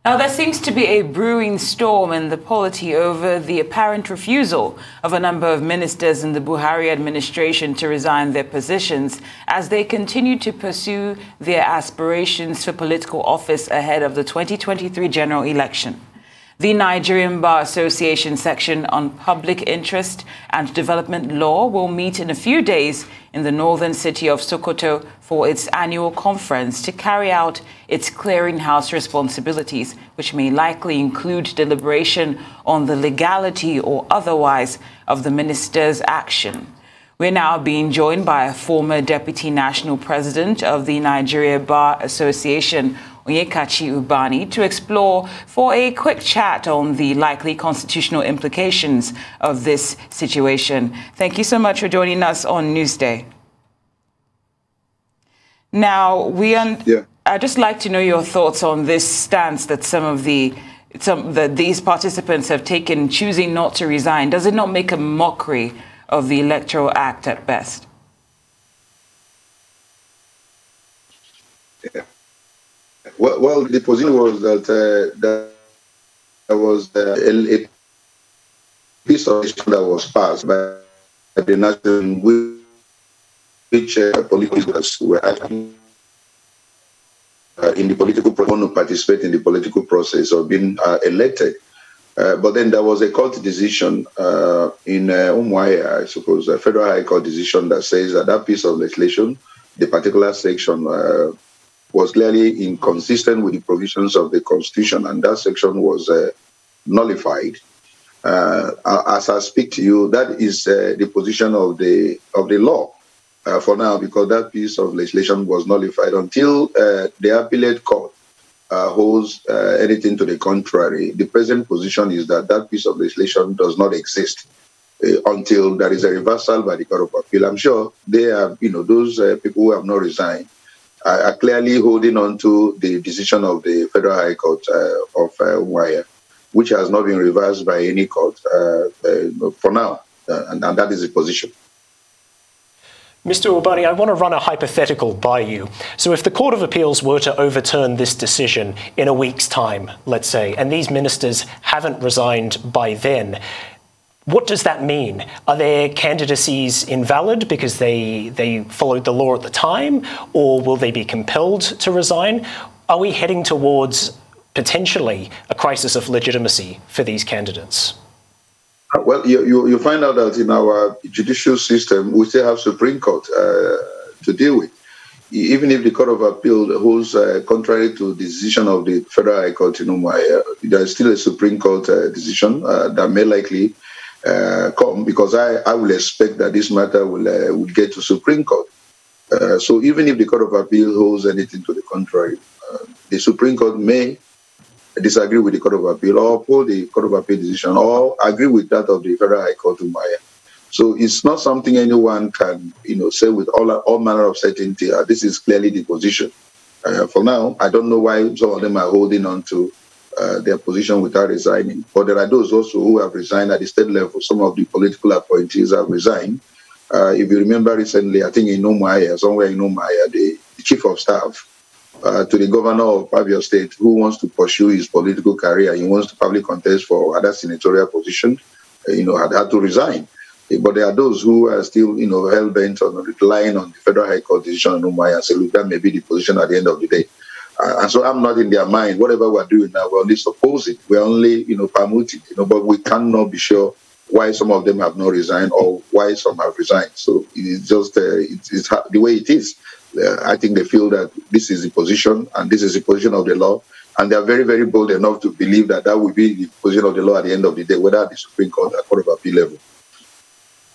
Now, there seems to be a brewing storm in the polity over the apparent refusal of a number of ministers in the Buhari administration to resign their positions as they continue to pursue their aspirations for political office ahead of the 2023 general election. The Nigerian Bar Association section on public interest and development law will meet in a few days in the northern city of Sokoto for its annual conference to carry out its clearinghouse responsibilities, which may likely include deliberation on the legality or otherwise of the minister's action. We're now being joined by a former Deputy National President of the Nigerian Bar Association, Onyekachi Ubani, to explore for a quick chat on the likely constitutional implications of this situation. Thank you so much for joining us on Newsday. Now, I'd just like to know your thoughts on this stance that these participants have taken, choosing not to resign. Does it not make a mockery of the Electoral Act at best? Yeah. Well, the position was that there was a piece of legislation that was passed by the national, which politicians were acting in the political process, to participate in the political process of being elected. But then there was a court decision in Umuahia, I suppose, a federal high court decision that says that that piece of legislation, the particular section, was clearly inconsistent with the provisions of the Constitution, and that section was nullified. As I speak to you, that is the position of the law for now, because that piece of legislation was nullified until the appellate court holds anything to the contrary. The present position is that that piece of legislation does not exist until there is a reversal by the Court of Appeal. I'm sure they have, those people who have not resigned are clearly holding on to the decision of the Federal High Court of Umuahia, which has not been reversed by any court for now, and that is the position. Mr. Ubani, I want to run a hypothetical by you. So if the Court of Appeals were to overturn this decision in a week's time, let's say, and these ministers haven't resigned by then, what does that mean? Are their candidacies invalid because they followed the law at the time, or will they be compelled to resign? Are we heading towards potentially a crisis of legitimacy for these candidates? Well, you find out that in our judicial system, we still have Supreme Court to deal with. Even if the Court of Appeal holds contrary to the decision of the Federal High Court in Umuahia, there is still a Supreme Court decision that may likely come, because I will expect that this matter will get to Supreme Court. So even if the Court of Appeal holds anything to the contrary, the Supreme Court may disagree with the Court of Appeal or uphold the Court of Appeal decision or agree with that of the Federal High Court of Umuahia. So it's not something anyone can, say with all manner of certainty. This is clearly the position. For now, I don't know why some of them are holding on to their position without resigning. But there are those also who have resigned at the state level. Some of the political appointees have resigned. If you remember recently, I think in Umuahia, somewhere in Umuahia, the chief of staff to the governor of Abia State, who wants to pursue his political career, he wants to probably contest for other senatorial position, had to resign. But there are those who are still, hell-bent on relying on the Federal High Court decision in Umuahia and say, look, that may be the position at the end of the day. And so I'm not in their mind. Whatever we're doing now, we're only supposing, we're only, permuting, but we cannot be sure why some of them have not resigned or why some have resigned. So it's just, it's the way it is. I think they feel that this is the position and this is the position of the law. And they're very, very bold enough to believe that that will be the position of the law at the end of the day, whether at the Supreme Court or Court of Appeal level.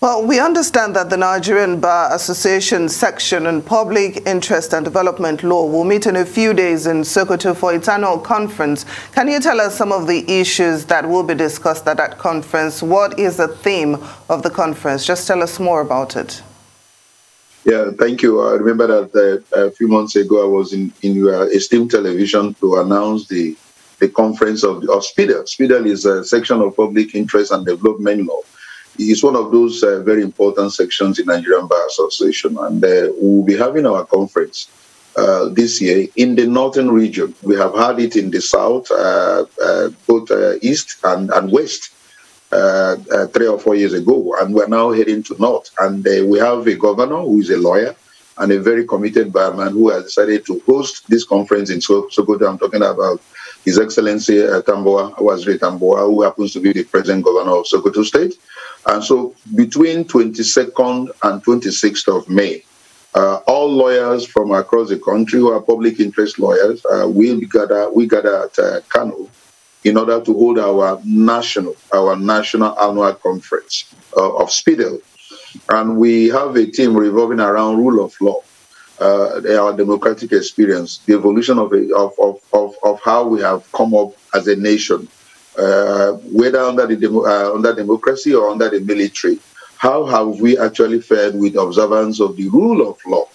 Well, we understand that the Nigerian Bar Association section on public interest and development law will meet in a few days in Sokoto for its annual conference. Can you tell us some of the issues that will be discussed at that conference? What is the theme of the conference? Just tell us more about it. Yeah, thank you. I remember that a few months ago I was in your esteemed television to announce the conference of SPIDL. SPIDL is a section of public interest and development law. It's one of those very important sections in Nigerian Bar Association, and we'll be having our conference this year in the northern region. We have had it in the south, both east and west, 3 or 4 years ago, and we're now heading to north. And we have a governor who is a lawyer and a very committed barman who has decided to host this conference in Sokoto. I'm talking about His Excellency Waziri Tamboa, who happens to be the present governor of Sokoto State. And so between 22nd and 26th of May, all lawyers from across the country who are public interest lawyers will gather at Kano in order to hold our national annual conference of SPIDEL. And we have a team revolving around rule of law, our democratic experience, the evolution of how we have come up as a nation, whether under democracy or under the military. How have we actually fared with observance of the rule of law?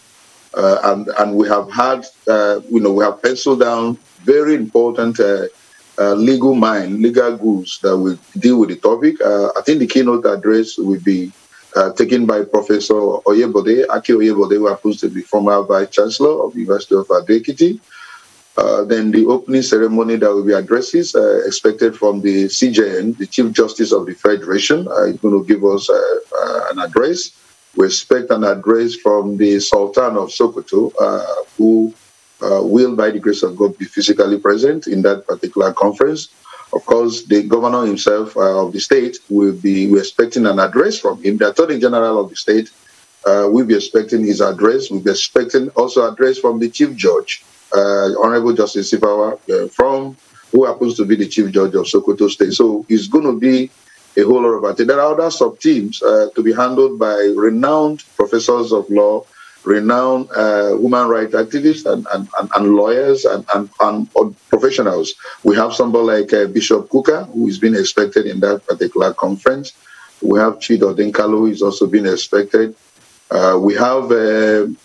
And we have had, we have penciled down very important legal rules that will deal with the topic. I think the keynote address will be taken by Professor Aki Oyebode, who happens to be former Vice Chancellor of the University of Ado-Ekiti. Then the opening ceremony that will be addresses expected from the CJN, the Chief Justice of the Federation, is going to give us an address. We expect an address from the Sultan of Sokoto, who will, by the grace of God, be physically present in that particular conference. Of course, the governor himself of the state we're expecting an address from him. The Attorney General of the state will be expecting his address. We'll be expecting also address from the Chief Judge, Honorable Justice Sifawa, who happens to be the Chief Judge of Sokoto State. So it's going to be a whole lot of activity. There are other sub-teams to be handled by renowned professors of law, renowned human rights activists and lawyers and professionals. We have somebody like Bishop Kuka, who is being expected in that particular conference. We have Chido Dinkalo, who is also being expected. We have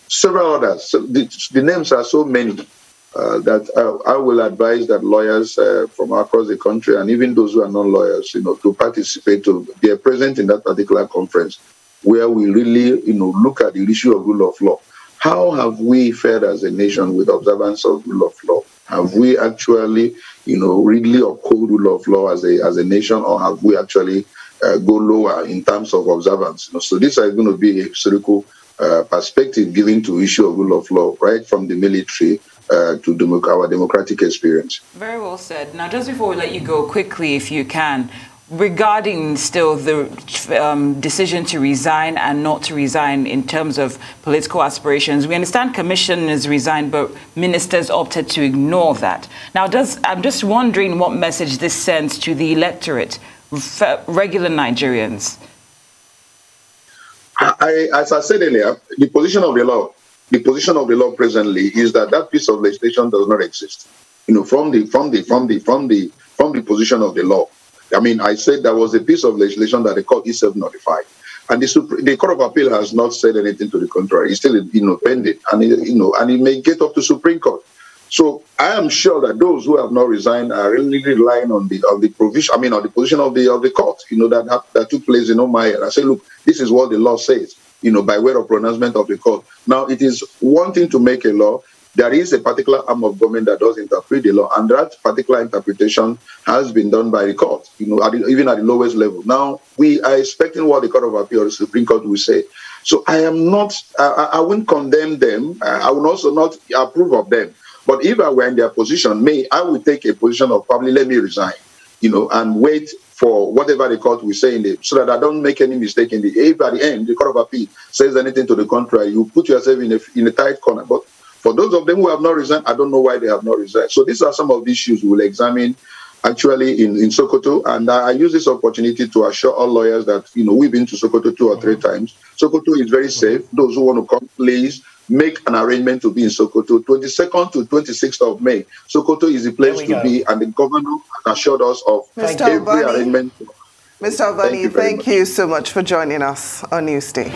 several others. So the names are so many that I will advise that lawyers from across the country and even those who are non-lawyers, to participate, to be present in that particular conference, where we really, look at the issue of rule of law. How have we fared as a nation with observance of rule of law? Have we actually, really uphold rule of law as a nation, or have we actually go lower in terms of observance? So this is going to be a historical perspective given to issue of rule of law, right from the military to our democratic experience. Very well said. Now, just before we let you go, quickly, if you can, regarding still the decision to resign and not to resign in terms of political aspirations, we understand commissioners resigned, but ministers opted to ignore that. Now, I'm just wondering what message this sends to the electorate, regular Nigerians. As I said earlier, the position of the law presently is that piece of legislation does not exist. From the position of the law. I mean, I said there was a piece of legislation that the court itself notified, and the Court of Appeal has not said anything to the contrary. It's still, pending, and it may get up to Supreme Court. So I am sure that those who have not resigned are really relying on the provision. On the position of the court. That took place in Umuahia. I said, look, this is what the law says. By way of pronouncement of the court. Now, it is one thing to make a law. There is a particular arm of government that does interpret the law, and that particular interpretation has been done by the court, even at the lowest level. Now, we are expecting what the Court of Appeal or the Supreme Court will say. So I am not, I won't condemn them. I will also not approve of them. But if I were in their position, I would take a position of probably let me resign, and wait for whatever the court will say so that I don't make any mistake if at the end the Court of Appeal says anything to the contrary, you put yourself in a tight corner. But for those of them who have not resigned, I don't know why they have not resigned. So these are some of the issues we will examine actually in Sokoto. And I use this opportunity to assure all lawyers that, we've been to Sokoto 2 or 3 times. Sokoto is very safe. Those who want to come, please make an arrangement to be in Sokoto. 22nd to 26th of May. Sokoto is the place to be, and the governor assured us of every arrangement. Mr. Ubani, thank you so much for joining us on Newsday.